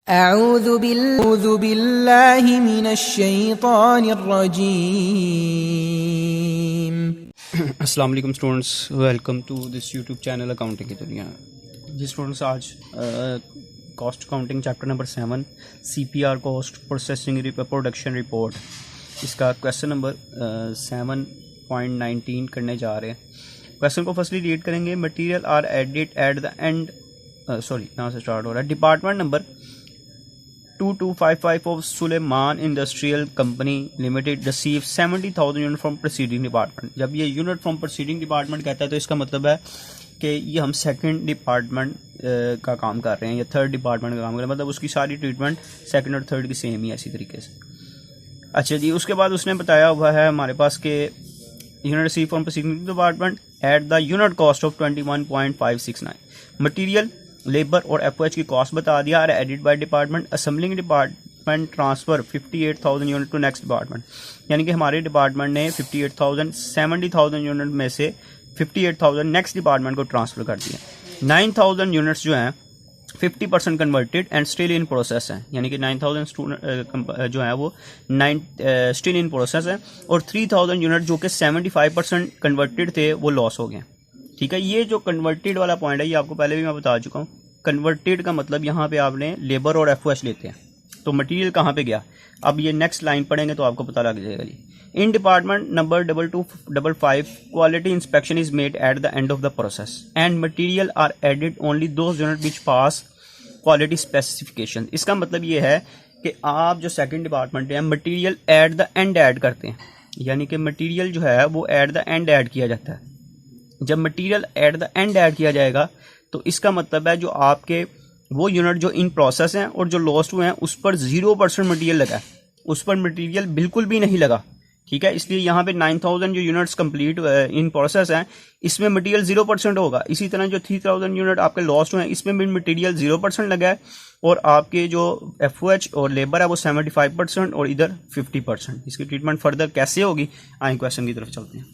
अऊज़ु बिल्लाहि मिनश्शैतानिर्रजीम। अस्सलाम वालेकुम students, welcome to this YouTube channel accounting की दुनिया। जी स्टूडेंट्स, आज cost accounting chapter number 7 CPR cost processing production report, इसका क्वेश्चन नंबर 7.19 करने जा रहे हैं। क्वेश्चन को फर्स्टली रीड करेंगे। Material are added at the end, यहाँ से स्टार्ट हो रहा है। Department number 2255 of Suleiman Industrial Company Limited received 70,000 unit from proceeding department. जब ये यूनिट फ्रॉम प्रोसीडिंग डिपार्टमेंट कहता है तो इसका मतलब है कि ये हम सेकंड डिपार्टमेंट का काम कर रहे हैं या थर्ड डिपार्टमेंट का काम कर रहे हैं, मतलब उसकी सारी ट्रीटमेंट सेकंड और थर्ड की सेम ही है इसी तरीके से। अच्छा जी, उसके बाद उसने बताया हुआ है हमारे पास कि unit receive from proceeding department at the unit cost of 21.569। Material, labour और FOH की कॉस्ट बता दिया। Are edit by department, assembling department transfer 58,000 unit to next department. यानी कि हमारे डिपार्टमेंट ने 58,000 70,000 यूनिट में से 58,000 नेक्स्ट डिपार्टमेंट को ट्रांसफर कर दिया। 9,000 यूनिट्स जो हैं 50% converted and still in process हैं, यानी कि 9,000 स्टूडेंट जो है वो स्टिल इन प्रोसेस है, और 3,000 यूनिट जो कि 75% कन्वर्टेड थे वो लॉस हो गए। ठीक है, ये जो कन्वर्टेड वाला पॉइंट है ये आपको पहले भी मैं बता चुका हूँ। कन्वर्टेड का मतलब यहाँ पे आपने लेबर और FOH लेते हैं, तो मटेरियल कहाँ पे गया, अब ये नेक्स्ट लाइन पढ़ेंगे तो आपको पता लग जाएगा जी। In department number 2255 quality inspection is made at the end of the process and material are added only those unit which pass quality specification. इसका मतलब ये है कि आप जो सेकंड डिपार्टमेंट है material at the end add करते हैं, यानी कि मटेरियल जो है वो एट द एंड ऐड किया जाता है। जब material at the end add किया जाएगा तो इसका मतलब है जो आपके वो यूनिट जो इन प्रोसेस हैं और जो लॉस्ट हुए हैं उस पर 0% मटेरियल लगा है, उस पर मटेरियल बिल्कुल भी नहीं लगा। ठीक है, इसलिए यहाँ पे 9,000 जो यूनिट्स कंप्लीट इन प्रोसेस हैं इसमें मटेरियल 0% होगा। इसी तरह जो 3,000 यूनिट आपके लॉस्ट हुए हैं इसमें भी मटेरियल 0% लगा है, और आपके जो FOH और लेबर है वो 75% और इधर 50%। इसकी ट्रीटमेंट फर्दर कैसे होगी, आए क्वेश्चन की तरफ चलते हैं।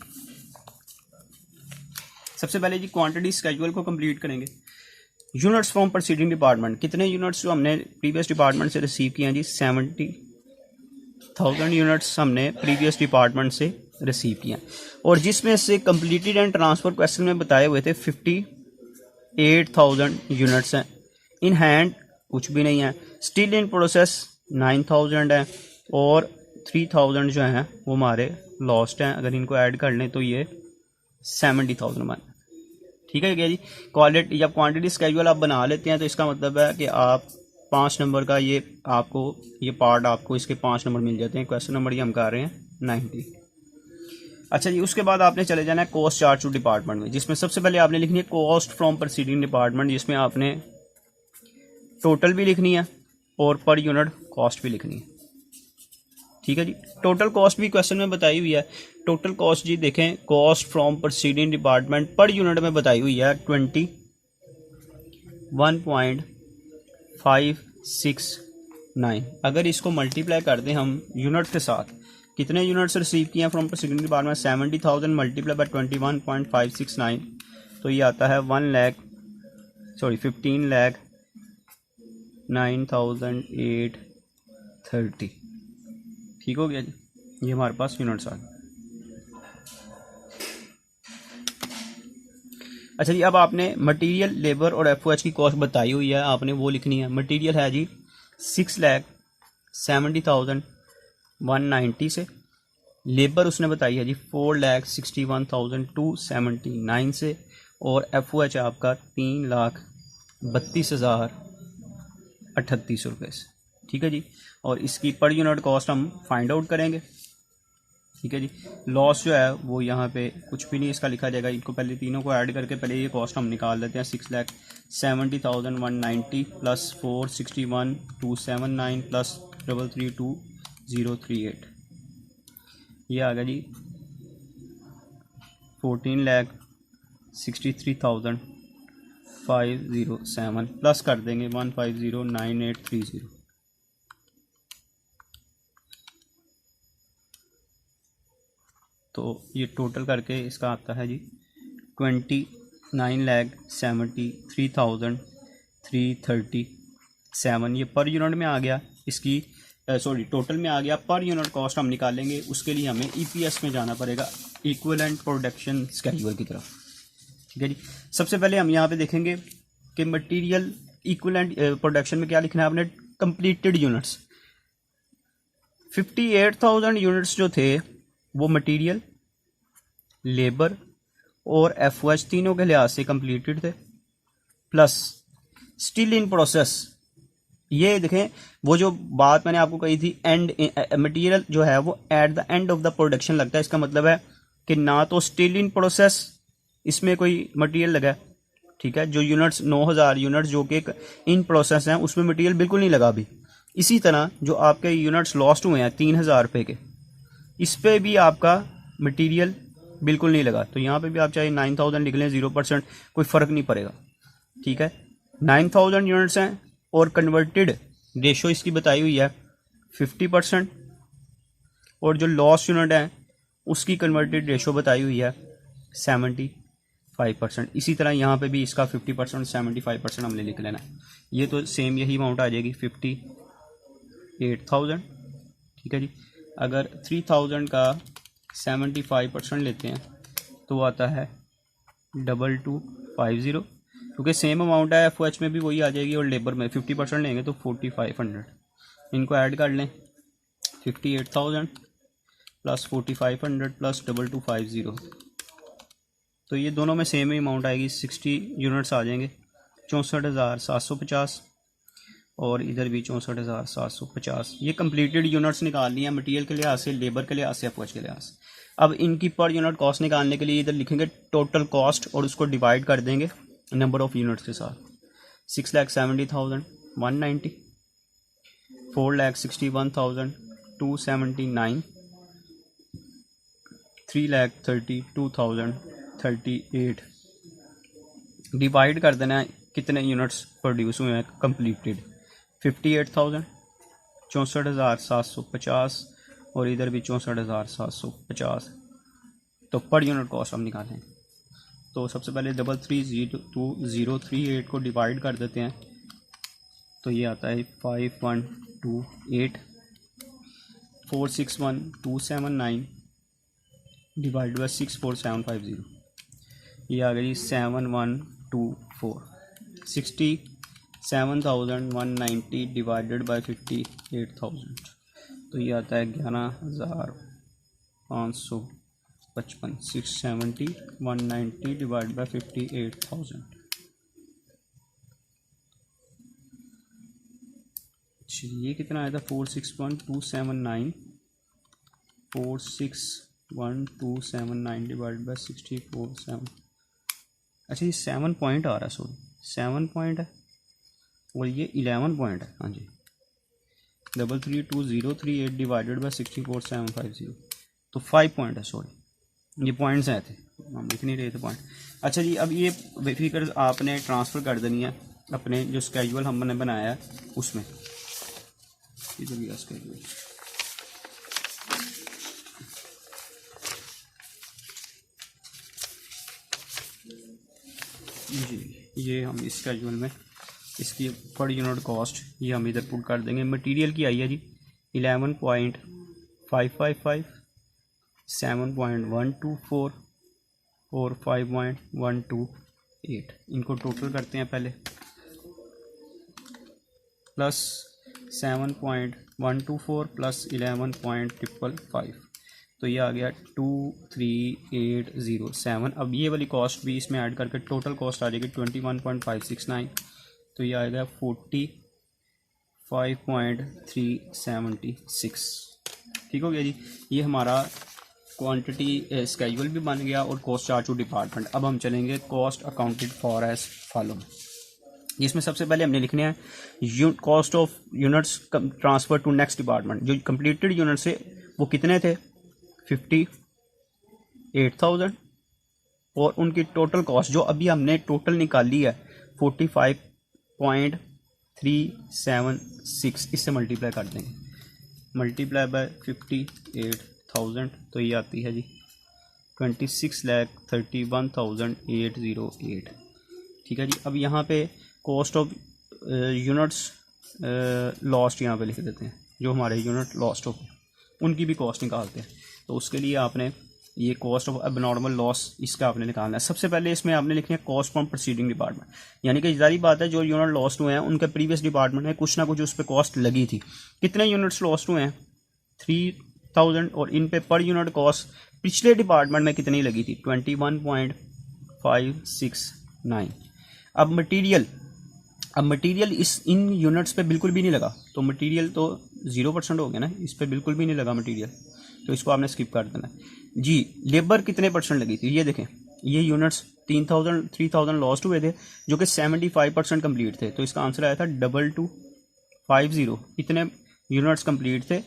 सबसे पहले जी क्वांटिटी स्केड्यूल को कंप्लीट करेंगे। यूनिट्स फ्रॉम प्रोसीडिंग डिपार्टमेंट, कितने यूनिट्स जो हमने प्रीवियस डिपार्टमेंट से रिसीव किए हैं जी, 70,000 यूनिट्स हमने प्रीवियस डिपार्टमेंट से रिसीव किए हैं, और जिसमें से कंप्लीटेड एंड ट्रांसफर क्वेश्चन में बताए हुए थे 58,000 यूनिट्स हैं। इन हैंड कुछ भी नहीं है। स्टिल इन प्रोसेस 9,000 है, और 3,000 जो हैं वो हमारे लॉस्ट हैं। अगर इनको ऐड कर लें तो ये 70,000 बन। ठीक है क्या जी। क्वालिटी जब क्वांटिटी स्केड्यूल आप बना लेते हैं तो इसका मतलब है कि आप 5 नंबर का ये आपको ये पार्ट आपको इसके 5 नंबर मिल जाते हैं। क्वेश्चन नंबर ये हम कर रहे हैं 90। अच्छा जी, उसके बाद आपने चले जाना है कॉस्ट चार्ज टू डिपार्टमेंट में, जिसमें सबसे पहले आपने लिखनी है कॉस्ट फ्रॉम प्रोसीडिंग डिपार्टमेंट, जिसमें आपने टोटल भी लिखनी है और पर यूनिट कॉस्ट भी लिखनी है। ठीक है जी। टोटल कॉस्ट भी क्वेश्चन में बताई हुई है। टोटल कॉस्ट जी देखें, cost from proceeding department per unit में बताई हुई है 21.569। अगर इसको मल्टीप्लाई कर दें हम यूनिट के साथ, कितने यूनिट्स रिसीव किए हैं from proceeding department, 70,000 multiply by 21.569, तो ये आता है 15,09,830। ठीक हो गया जी, ये हमारे पास यूनिट्स आ गए। अच्छा जी, अब आपने मटेरियल, लेबर और FOH की कॉस्ट बताई हुई है, आपने वो लिखनी है। मटेरियल है जी 6,70,190 से, लेबर उसने बताई है जी 4,61,279 से, और FOH आपका 3,32,038 रुपये से। ठीक है जी, और इसकी पर यूनिट कॉस्ट हम फाइंड आउट करेंगे। ठीक है जी। लॉस जो है वो यहाँ पे कुछ भी नहीं इसका लिखा जाएगा, इनको पहले तीनों को ऐड करके पहले ये कॉस्ट हम निकाल लेते हैं। 6,70,190 प्लस 461,279 प्लस 332,038, ये आ गया जी 14,63,507 प्लस कर देंगे 150,9830। तो ये टोटल करके इसका आता है जी 29,73,330 7 ये पर यूनिट में आ गया, इसकी सॉरी टोटल में आ गया। पर यूनिट कॉस्ट हम निकालेंगे, उसके लिए हमें ईपीएस में जाना पड़ेगा, इक्विवेलेंट प्रोडक्शन स्केड्यूल की तरफ। ठीक है जी। सबसे पहले हम यहाँ पे देखेंगे कि मटेरियल इक्विवेलेंट प्रोडक्शन में क्या लिखना है आपने, कंप्लीटेड यूनिट्स। 58,000 यूनिट्स जो थे वो मटेरियल, लेबर और एफओएच तीनों के लिहाज से कंप्लीटेड थे, प्लस स्टिल इन प्रोसेस। ये देखें वो जो बात मैंने आपको कही थी, एंड मटेरियल जो है वो eight the end of the production लगता है। इसका मतलब है कि ना तो स्टिल इन प्रोसेस इसमें कोई मटेरियल लगा है, ठीक है, जो यूनिट्स 9,000 यूनिट्स जो कि इन प्रोसेस हैं उसमें मटेरियल बिल्कुल नहीं लगा अभी। इसी तरह जो आपके यूनिट्स लॉस्ट हुए हैं 3,000 रुपये के, इस पर भी आपका मटेरियल बिल्कुल नहीं लगा। तो यहाँ पे भी आप चाहे 9,000 लिख लें, 0%, कोई फ़र्क नहीं पड़ेगा। ठीक है, 9,000 यूनिट्स हैं और कन्वर्टेड रेशो इसकी बताई हुई है 50%, और जो लॉस यूनिट है उसकी कन्वर्टेड रेशो बताई हुई है 75%। इसी तरह यहाँ पे भी इसका 50% 75% हमने लिख लेना है। ये तो सेम यही अमाउंट आ जाएगी 58,000। ठीक है जी। अगर 3,000 का 75% लेते हैं तो आता है 2250, क्योंकि सेम अमाउंट है, एफओएच में भी वही आ जाएगी और लेबर में 50% लेंगे तो 4,500। इनको ऐड कर लें, 58,000 प्लस 4,500 प्लस 2250, तो ये दोनों में सेम ही अमाउंट आएगी, 60 यूनिट्स आ जाएंगे, 64,750, और इधर भी 64,750। ये कंप्लीटेड यूनिट्स निकालनी है मटेरियल के लिहाज से, लेबर के लिहाज से, एफओएच के लिहाज से। अब इनकी पर यूनिट कॉस्ट निकालने के लिए इधर लिखेंगे टोटल कॉस्ट और उसको डिवाइड कर देंगे नंबर ऑफ यूनिट्स के साथ। 6,70,190, 4,61,279, 3,32,038 डिवाइड कर देना है कितने यूनिट्स प्रोड्यूस हुए हैं कंप्लीटेड। 58,000, 64,750, और इधर भी 64,750। तो पर यूनिट कॉस्ट हम निकालें तो सबसे पहले 33,038 को डिवाइड कर देते हैं, तो ये आता है 5128, 461,279 डिवाइड बाई 64750, ये आ गई 7124। 67,190 डिवाइडेड बाई 58,000, तो ये आता है 11,555। 670,190 डिवाइड बाई 58,000। ये कितना आया था, 461,279, 461,279 डिवाइड बाई 64,7। अच्छा ये 7 पॉइंट आ रहा है, सॉरी 7 पॉइंट है और ये 11 पॉइंट है। हाँ जी, 33,2038 डिवाइडेड बाई 64,750, तो 5 पॉइंट है, सॉरी ये पॉइंट्स आए थे, हम लिख नहीं रहे थे पॉइंट। अच्छा जी, अब ये फिगर आपने ट्रांसफ़र कर देनी है अपने जो स्केड्यूल हमने बनाया है उसमें। इधर भी स्केड्यूल जी, ये हम इस स्केड्यूल में इसकी पर यूनिट कॉस्ट ये हम इधर पुट कर देंगे। मटेरियल की आई है जी 11.555, 7.124 और 5.128। इनको टोटल करते हैं पहले, प्लस 7.124 प्लस 11.555, तो ये आ गया 23,807। अब ये वाली कॉस्ट भी इसमें ऐड करके टोटल कॉस्ट आ जाएगी 21.569, तो ये आएगा 45.376। ठीक हो गया जी। ये हमारा क्वांटिटी स्केड्यूल भी बन गया और कॉस्ट चार्ट टू डिपार्टमेंट। अब हम चलेंगे cost accounted for as follow. जिसमें सबसे पहले हमने लिखने हैं cost of units transfer to next department. जो कंप्लीटेड यूनिट्स है वो कितने थे, 58,000, और उनकी टोटल कॉस्ट जो अभी हमने टोटल निकाली है 45.376, इससे मल्टीप्लाई कर देंगे, मल्टीप्लाई बाय 58,000, तो ये आती है जी 26,31,808। ठीक है जी। अब यहाँ पे कॉस्ट ऑफ यूनिट्स लॉस्ट यहाँ पे लिख देते हैं, जो हमारे यूनिट लॉस्ट हो उनकी भी कॉस्ट निकालते हैं। तो उसके लिए आपने ये कॉस्ट ऑफ एबनॉर्मल लॉस इसका आपने निकालना है। सबसे पहले इसमें आपने लिखना है कॉस्ट फ्रॉम प्रीसीडिंग डिपार्टमेंट, यानी कि जारी बात है जो यूनिट लॉस्ट हुए हैं उनके प्रीवियस डिपार्टमेंट में कुछ ना कुछ उस पर कॉस्ट लगी थी। कितने यूनिट्स लॉस्ट हुए हैं? 3000, और इन पे पर यूनिट कॉस्ट पिछले डिपार्टमेंट में कितनी लगी थी? 21.569। अब मटेरियल इन यूनिट्स पे बिल्कुल भी नहीं लगा, तो मटेरियल तो 0% हो गया ना, इस पे बिल्कुल भी नहीं लगा मटेरियल, तो इसको आपने स्किप कर देना जी। लेबर कितने % लगी थी? ये देखें, ये यूनिट्स 3000 लॉस्ट हुए थे जो कि 75% कंप्लीट थे, तो इसका आंसर आया था 2250। इतने यूनिट्स कंप्लीट थे,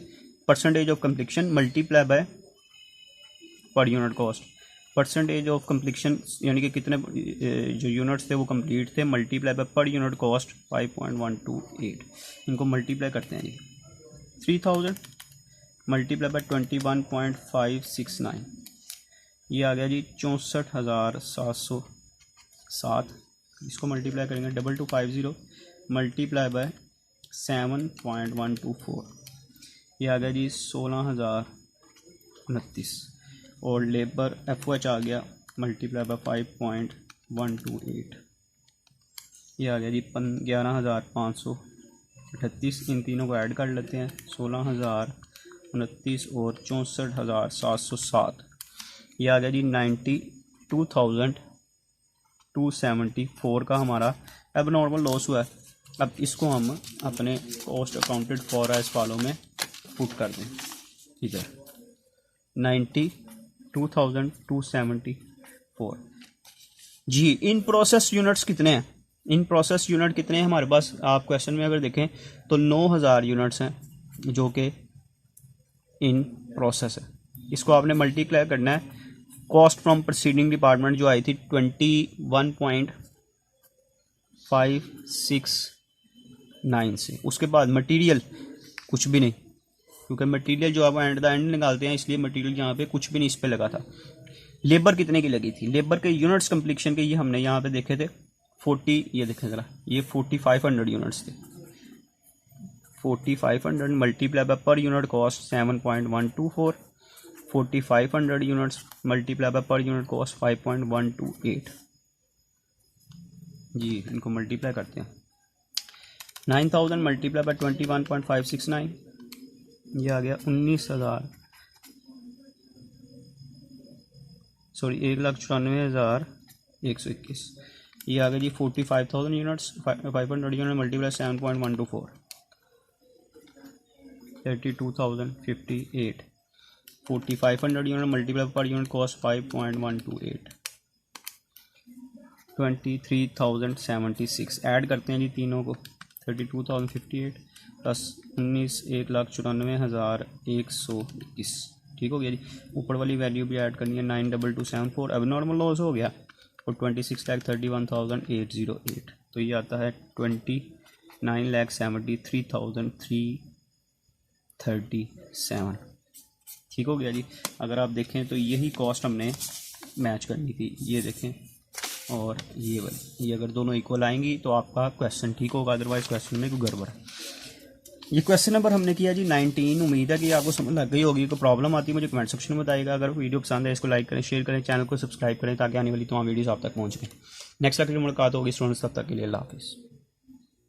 percentage of completion multiply by per unit cost. Percentage of completion यानी कि कितने जो यूनिट्स थे वो कंप्लीट थे, multiply by per unit cost 5.128। इनको मल्टीप्लाई करते हैं जी, 3000 मल्टीप्लाई बाय 21.569, ये आ गया जी 64,707। इसको मल्टीप्लाई करेंगे 2250 मल्टीप्लाई बाय 7.124, ये आ गया जी 16,029। और लेबर FOH आ गया मल्टीप्लाई बाय 5.128, ये आ गया जी 11,538। इन तीनों को ऐड कर लेते हैं, 16,029 और 64,707, ये आ गया जी 92,274 का हमारा एबनॉर्मल लॉस हुआ है। अब इसको हम अपने cost accounted for as follow में पुट कर दें, ठीक है। 92,274 जी। इन प्रोसेस यूनिट्स कितने हैं? इन प्रोसेस यूनिट कितने हैं हमारे पास? आप क्वेश्चन में अगर देखें तो 9000 यूनिट्स हैं जो कि इन प्रोसेस है। इसको आपने मल्टीप्लाई करना है कॉस्ट फ्रॉम प्रीसीडिंग डिपार्टमेंट जो आई थी 21.569 से। उसके बाद मटेरियल कुछ भी नहीं, क्योंकि मटेरियल जो आप एंड द एंड निकालते हैं, इसलिए मटेरियल यहाँ पे कुछ भी नहीं इस पे लगा था। लेबर कितने की लगी थी? लेबर के यूनिट्स कंप्लीशन के ये हमने यहाँ पे देखे थे 40, ये देखें ज़रा, ये 4500 यूनिट्स थे। 4500 multiply by per unit cost 7.124, 4500 units multiply by per unit cost 5.128 जी। इनको मल्टीप्लाई करते हैं, 9000 मल्टीप्लाई बाय 21.569, ये आ गया 1,94,121। ये आ गया जी 45,000 units, 500 unit multiply 7.124, 32,058। 4500 unit multiply per unit cost 5.128, 23,076। Add करते हैं जी तीनों को, 32,058 प्लस 19, 1,94,121। ठीक हो गया जी। ऊपर वाली वैल्यू भी ऐड करनी है, 92274 अब नॉर्मल लॉस हो गया, और 26,31,808। तो ये आता है 29,73,337। ठीक हो गया जी। अगर आप देखें तो यही कॉस्ट हमने मैच करनी थी, ये देखें और ये वाली, ये अगर दोनों इक्वल आएंगी तो आपका क्वेश्चन ठीक होगा, अदरवाइज क्वेश्चन में कोई गड़बड़ है। ये क्वेश्चन नंबर हमने किया जी 19। उम्मीद है कि आपको समझ लग गई होगी। कोई प्रॉब्लम आती है मुझे कमेंट सेक्शन में बताइएगा। अगर वीडियो पसंद है इसको लाइक करें, शेयर करें, चैनल को सब्सक्राइब करें ताकि आने वाली तमाम वीडियोस आप तक पहुंच गए। नेक्स्ट लेक्चर में मुलाकात होगी स्टूडेंट्स, तब तक के लिए अल्लाह हाफिज़।